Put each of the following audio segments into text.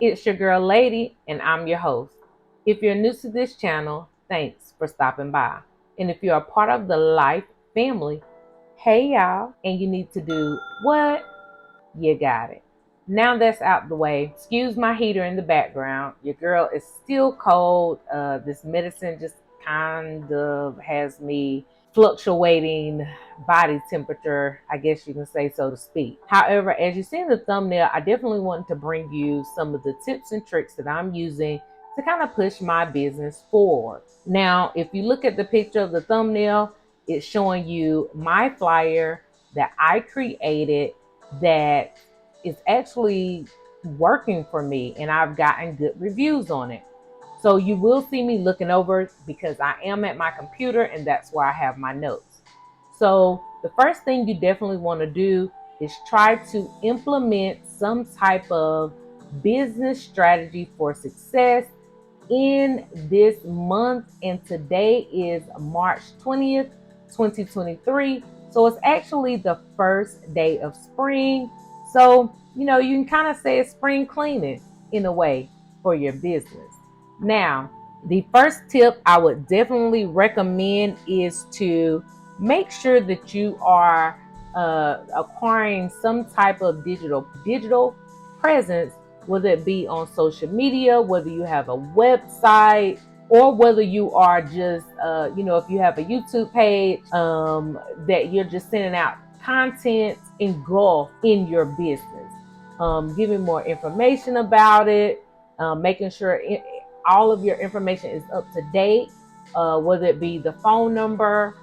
It's your girl Lady, and I'm your host. If you're new to this channel, thanks for stopping by. And if you're a part of the Life family, hey y'all, and you need to do what? You got it. Now that's out the way, excuse my heater in the background. Your girl is still cold. This medicine just kind of has me fluctuating body temperature, I guess you can say, so to speak. However, as you see in the thumbnail, I definitely want to bring you some of the tips and tricks that I'm using to kind of push my business forward. Now, if you look at the picture of the thumbnail, it's showing you my flyer that I created that is actually working for me, and I've gotten good reviews on it. So you will see me looking over because I am at my computer and that's where I have my notes. So the first thing you definitely want to do is try to implement some type of business strategy for success in this month. And today is March 20th, 2023. So it's actually the first day of spring. So, you can kind of say it's spring cleaning in a way for your business. Now, the first tip I would definitely recommend is to make sure that you are acquiring some type of digital presence, whether it be on social media, whether you have a website, or whether you are just, if you have a YouTube page, that you're just sending out content engulfed in your business, giving more information about it, making sure all of your information is up to date, whether it be the phone number,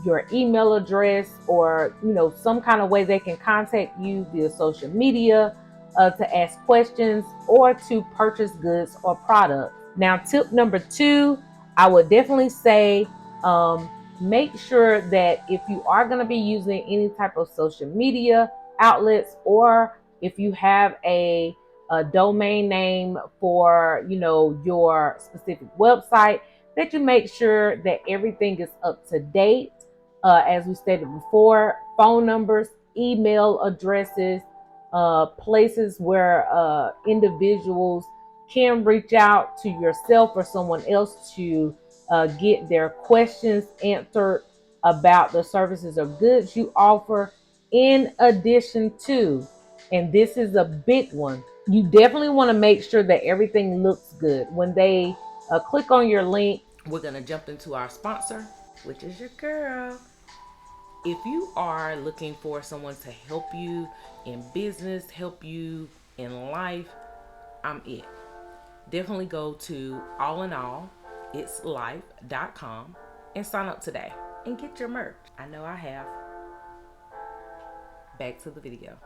your email address, or some kind of way they can contact you via social media, to ask questions or to purchase goods or products. Now, tip number 2, I would definitely say, make sure that if you are going to be using any type of social media outlets, or if you have a domain name for your specific website, that you make sure that everything is up to date. As we stated before, phone numbers, email addresses, places where individuals can reach out to yourself or someone else to get their questions answered about the services or goods you offer. In addition to, and this is a big one, you definitely want to make sure that everything looks good. When they click on your link, we're going to jump into our sponsor, which is your girl. If you are looking for someone to help you in business, help you in life, I'm it. Definitely go to allinallitslife.com and sign up today and get your merch. I know I have. Back to the video.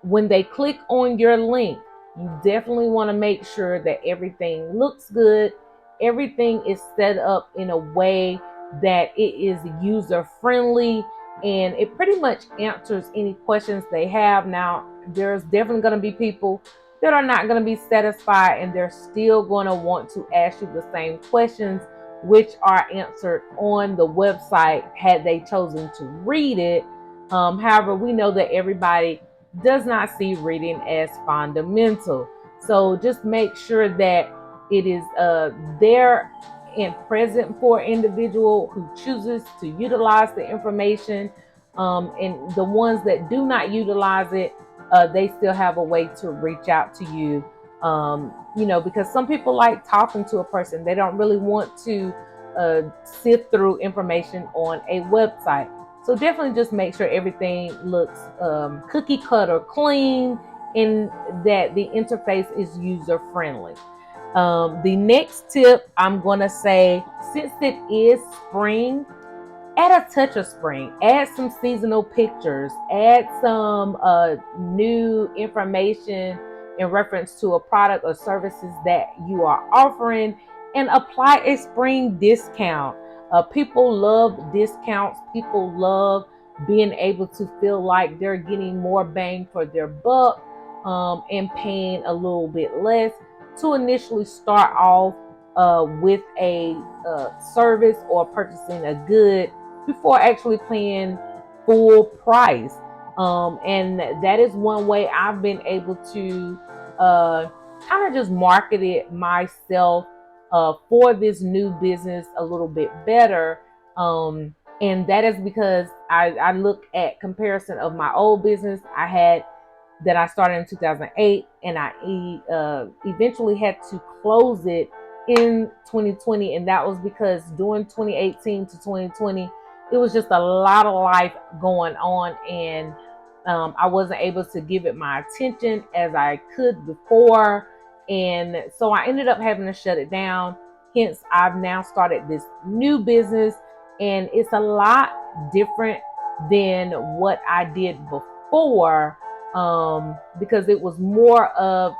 When they click on your link, you definitely want to make sure that everything looks good. Everything is set up in a way that it is user friendly, and it pretty much answers any questions they have. Now, there's definitely going to be people that are not going to be satisfied, and they're still going to want to ask you the same questions, which are answered on the website had they chosen to read it. However, we know that everybody does not see reading as fundamental. So just make sure that it is there and present for an individual who chooses to utilize the information. And the ones that do not utilize it, they still have a way to reach out to you. Because some people like talking to a person. They don't really want to sift through information on a website. So definitely just make sure everything looks cookie cutter clean, and that the interface is user friendly. The next tip I'm going to say, since it is spring, add a touch of spring, add some seasonal pictures, add some new information in reference to a product or services that you are offering, and apply a spring discount. People love discounts. People love being able to feel like they're getting more bang for their buck, and paying a little bit less to initially start off with a service or purchasing a good before actually paying full price. And that is one way I've been able to kind of just marketed myself for this new business a little bit better. And that is because I look at comparison of my old business I had that I started in 2008, and I eventually had to close it in 2020. And that was because during 2018 to 2020, it was just a lot of life going on, and I wasn't able to give it my attention as I could before. And so I ended up having to shut it down. Hence, I've now started this new business, and it's a lot different than what I did before, because it was more of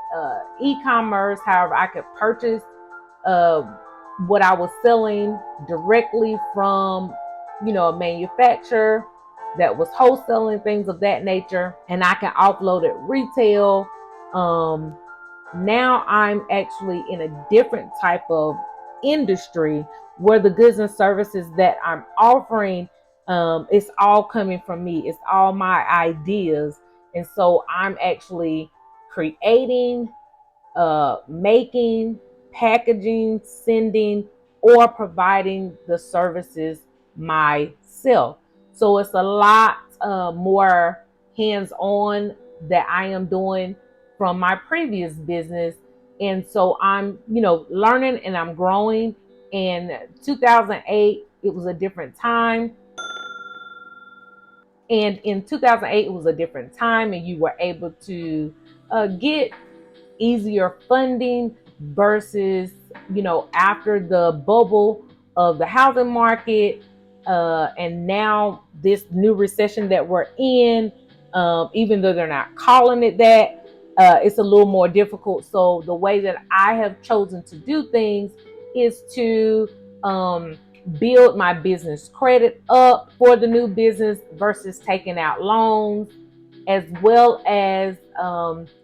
e-commerce. However, I could purchase uh, what I was selling directly from, a manufacturer that was wholesaling, things of that nature, and I can offload it retail. Um, Now I'm actually in a different type of industry where the goods and services that I'm offering, it's all coming from me. It's all my ideas. And so I'm actually creating, making, packaging, sending, or providing the services myself. So it's a lot more hands on that I am doing from my previous business. And so I'm, learning and I'm growing. In 2008, it was a different time. And in 2008, it was a different time, and you were able to get easier funding versus, after the bubble of the housing market, and now this new recession that we're in. Even though they're not calling it that, it's a little more difficult. So the way that I have chosen to do things is to build my business credit up for the new business versus taking out loans, as well as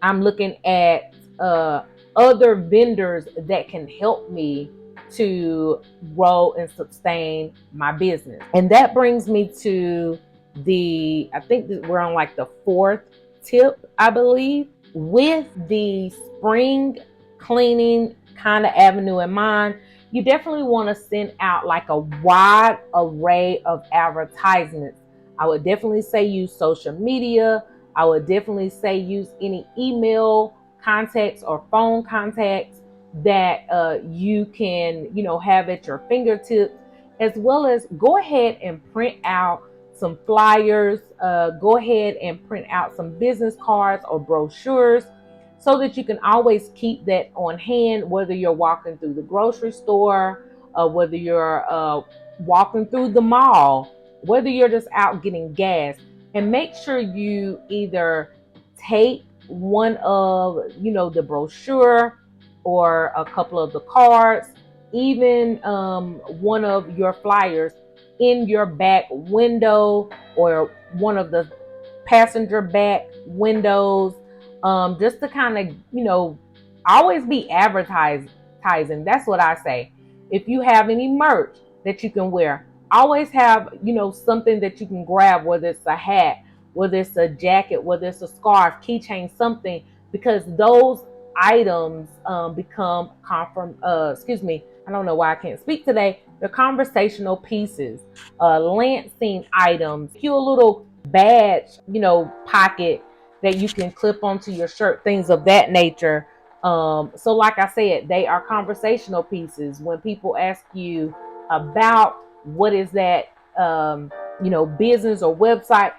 I'm looking at other vendors that can help me to grow and sustain my business. And that brings me to I think that we're on like the fourth tip, I believe, with the spring cleaning kind of avenue in mind. You definitely want to send out like a wide array of advertisements. I would definitely say use social media. I would definitely say use any email contacts or phone contacts that you can, have at your fingertips, as well as go ahead and print out some flyers, go ahead and print out some business cards or brochures so that you can always keep that on hand, whether you're walking through the grocery store, whether you're walking through the mall, whether you're just out getting gas. And make sure you either take one of, the brochure or a couple of the cards, even one of your flyers in your back window or one of the passenger back windows, just to kind of, always be advertising. That's what I say. If you have any merch that you can wear, always have, something that you can grab, whether it's a hat, whether it's a jacket, whether it's a scarf, keychain, something, because those items become I don't know why I can't speak today. They're conversational pieces, lancing items, cute little badge, pocket that you can clip onto your shirt, things of that nature. So like I said, they are conversational pieces. When people ask you about what is that, business or website,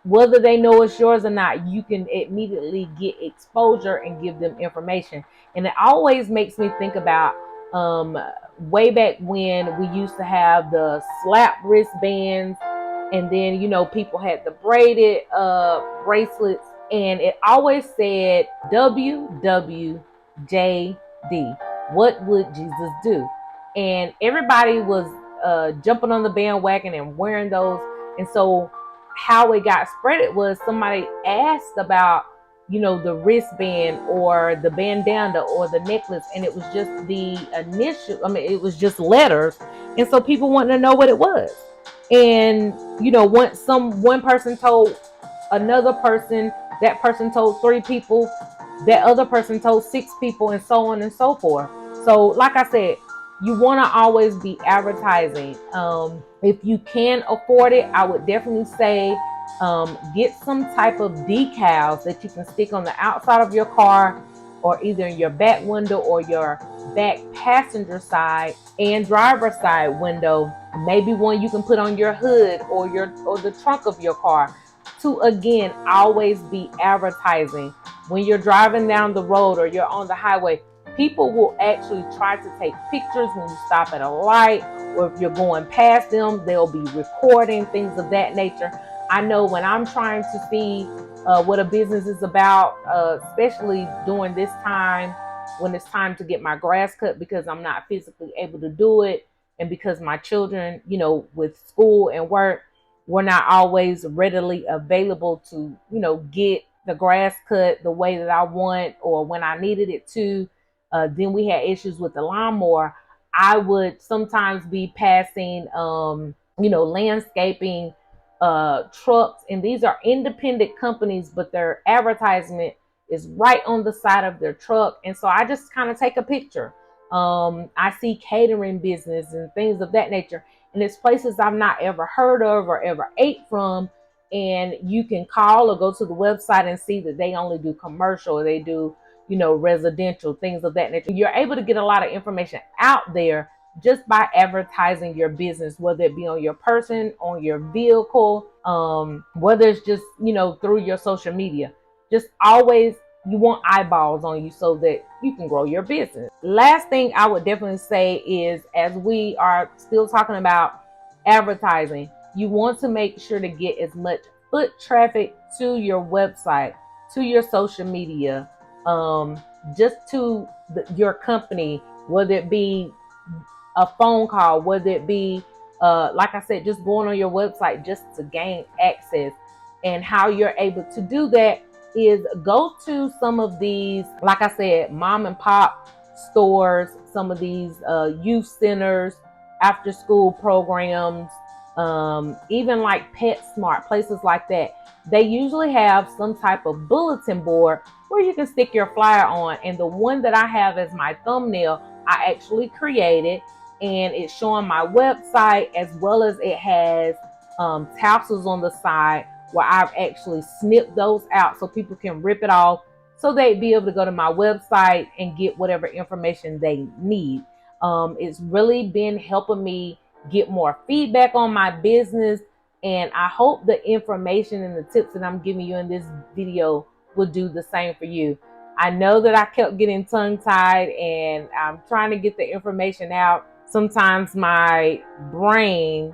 whether they know it's yours or not, you can immediately get exposure and give them information. And it always makes me think about way back when we used to have the slap wristbands, and then, people had the braided bracelets, and it always said WWJD. What would Jesus do? And everybody was jumping on the bandwagon and wearing those. And so how it got spreaded was somebody asked about, the wristband or the bandana or the necklace, and it was just the initial, it was just letters. And so people wanted to know what it was. And, once one person told another person, that person told three people, that other person told 6 people, and so on and so forth. So like I said, you want to always be advertising. If you can afford it, I would definitely say get some type of decals that you can stick on the outside of your car, or either in your back window or your back passenger side and driver side window. Maybe one you can put on your hood or the trunk of your car, to again always be advertising. When you're driving down the road or you're on the highway, people will actually try to take pictures when you stop at a light, or if you're going past them, they'll be recording, things of that nature. I know when I'm trying to see what a business is about, especially during this time when it's time to get my grass cut, because I'm not physically able to do it, and because my children, with school and work, we're not always readily available to, get the grass cut the way that I want or when I needed it to. Then we had issues with the lawnmower. I would sometimes be passing, landscaping trucks, and these are independent companies, but their advertisement is right on the side of their truck. And so I just kind of take a picture. I see catering business and things of that nature, and it's places I've not ever heard of or ever ate from. And you can call or go to the website and see that they only do commercial, or they do, residential, things of that nature. You're able to get a lot of information out there just by advertising your business, whether it be on your person, on your vehicle, whether it's just, through your social media. Just always, you want eyeballs on you so that you can grow your business. Last thing I would definitely say is, as we are still talking about advertising, you want to make sure to get as much foot traffic to your website, to your social media, just to your company, whether it be a phone call, whether it be, like I said, just going on your website just to gain access. And how you're able to do that is go to some of these, like I said, mom and pop stores, some of these youth centers, after school programs, even like PetSmart, places like that. They usually have some type of bulletin board where you can stick your flyer on. And the one that I have as my thumbnail, I actually created, and it's showing my website, as well as it has tassels on the side where I've actually snipped those out so people can rip it off, so they'd be able to go to my website and get whatever information they need. It's really been helping me get more feedback on my business, and I hope the information and the tips that I'm giving you in this video will do the same for you. I know that I kept getting tongue-tied, and I'm trying to get the information out. Sometimes my brain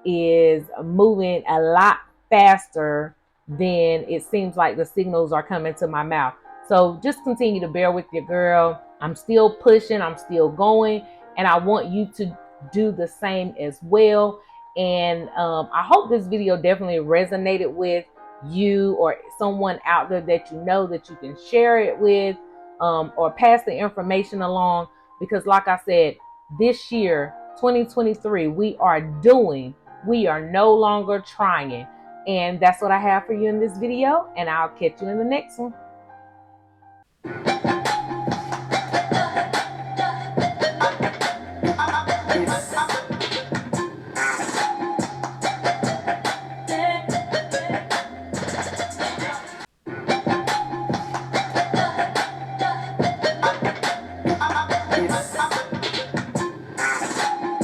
is moving a lot faster than it seems like the signals are coming to my mouth. So just continue to bear with your girl. I'm still pushing, I'm still going, and I want you to do the same as well. And I hope this video definitely resonated with you or someone out there that you know that you can share it with, or pass the information along. Because like I said, this year 2023, we are no longer trying. And that's what I have for you in this video, and I'll catch you in the next one.